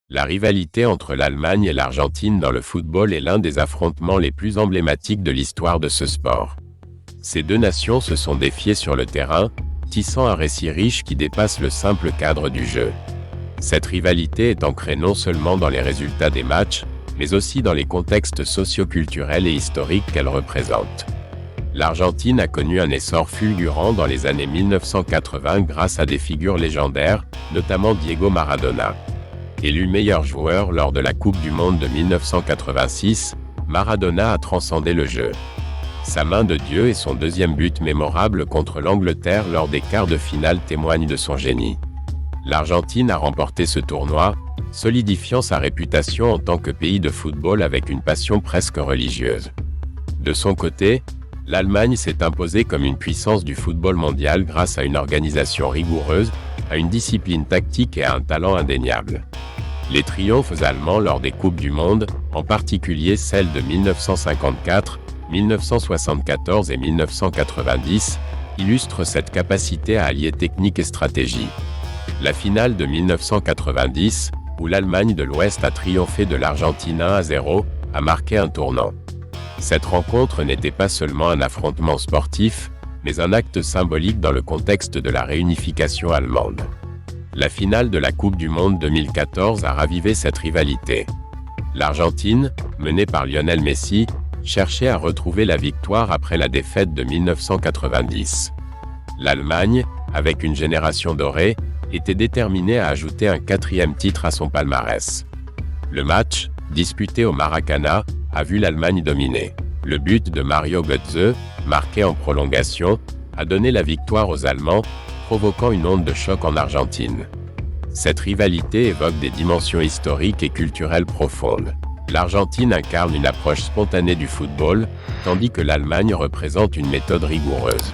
La rivalité entre l'Allemagne et l'Argentine dans le football est l'un des affrontements les plus emblématiques de l'histoire de ce sport. Ces deux nations se sont défiées sur le terrain, tissant un récit riche qui dépasse le simple cadre du jeu. Cette rivalité est ancrée non seulement dans les résultats des matchs, mais aussi dans les contextes socio-culturels et historiques qu'elle représente. L'Argentine a connu un essor fulgurant dans les années 1980 grâce à des figures légendaires, notamment Diego Maradona. Élu meilleur joueur lors de la Coupe du Monde de 1986, Maradona a transcendé le jeu. Sa main de Dieu et son deuxième but mémorable contre l'Angleterre lors des quarts de finale témoignent de son génie. L'Argentine a remporté ce tournoi, solidifiant sa réputation en tant que pays de football avec une passion presque religieuse. De son côté, l'Allemagne s'est imposée comme une puissance du football mondial grâce à une organisation rigoureuse, à une discipline tactique et à un talent indéniable. Les triomphes allemands lors des Coupes du Monde, en particulier celles de 1954, 1974 et 1990, illustrent cette capacité à allier technique et stratégie. La finale de 1990, où l'Allemagne de l'Ouest a triomphé de l'Argentine 1-0, a marqué un tournant. Cette rencontre n'était pas seulement un affrontement sportif, mais un acte symbolique dans le contexte de la réunification allemande. La finale de la Coupe du Monde 2014 a ravivé cette rivalité. L'Argentine, menée par Lionel Messi, cherchait à retrouver la victoire après la défaite de 1990. L'Allemagne, avec une génération dorée, était déterminée à ajouter un quatrième titre à son palmarès. Le match, disputé au Maracana, a vu l'Allemagne dominer. Le but de Mario Götze, marqué en prolongation, a donné la victoire aux Allemands, provoquant une onde de choc en Argentine. Cette rivalité évoque des dimensions historiques et culturelles profondes. L'Argentine incarne une approche spontanée du football, tandis que l'Allemagne représente une méthode rigoureuse.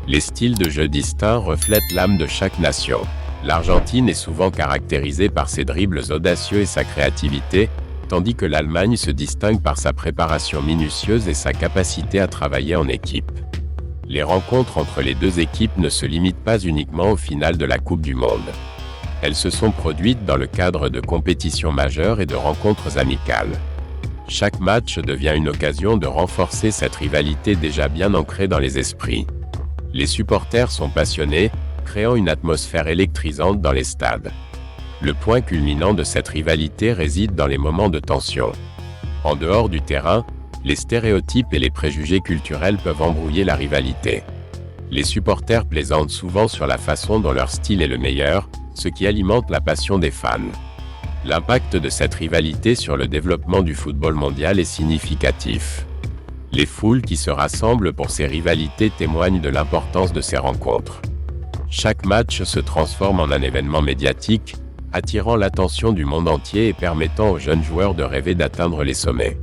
Les styles de jeu distincts reflètent l'âme de chaque nation. L'Argentine est souvent caractérisée par ses dribbles audacieux et sa créativité, tandis que l'Allemagne se distingue par sa préparation minutieuse et sa capacité à travailler en équipe. Les rencontres entre les deux équipes ne se limitent pas uniquement au final de la Coupe du Monde. Elles se sont produites dans le cadre de compétitions majeures et de rencontres amicales. Chaque match devient une occasion de renforcer cette rivalité déjà bien ancrée dans les esprits. Les supporters sont passionnés, créant une atmosphère électrisante dans les stades. Le point culminant de cette rivalité réside dans les moments de tension. En dehors du terrain, les stéréotypes et les préjugés culturels peuvent embrouiller la rivalité. Les supporters plaisantent souvent sur la façon dont leur style est le meilleur, ce qui alimente la passion des fans. L'impact de cette rivalité sur le développement du football mondial est significatif. Les foules qui se rassemblent pour ces rivalités témoignent de l'importance de ces rencontres. Chaque match se transforme en un événement médiatique, attirant l'attention du monde entier et permettant aux jeunes joueurs de rêver d'atteindre les sommets.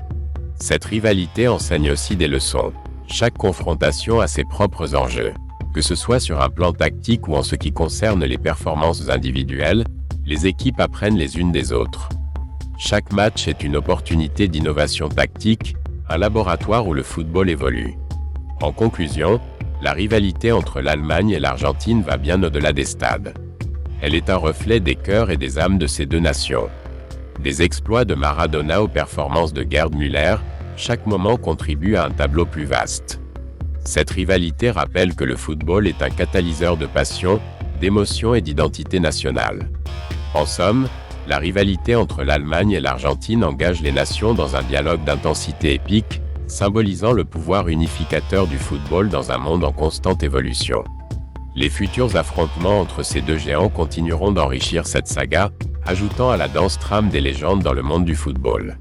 Cette rivalité enseigne aussi des leçons. Chaque confrontation a ses propres enjeux. Que ce soit sur un plan tactique ou en ce qui concerne les performances individuelles, les équipes apprennent les unes des autres. Chaque match est une opportunité d'innovation tactique, un laboratoire où le football évolue. En conclusion, la rivalité entre l'Allemagne et l'Argentine va bien au-delà des stades. Elle est un reflet des cœurs et des âmes de ces deux nations. Des exploits de Maradona aux performances de Gerd Müller, chaque moment contribue à un tableau plus vaste. Cette rivalité rappelle que le football est un catalyseur de passion, d'émotion et d'identité nationale. En somme, la rivalité entre l'Allemagne et l'Argentine engage les nations dans un dialogue d'intensité épique, symbolisant le pouvoir unificateur du football dans un monde en constante évolution. Les futurs affrontements entre ces deux géants continueront d'enrichir cette saga, ajoutant à la dense trame des légendes dans le monde du football.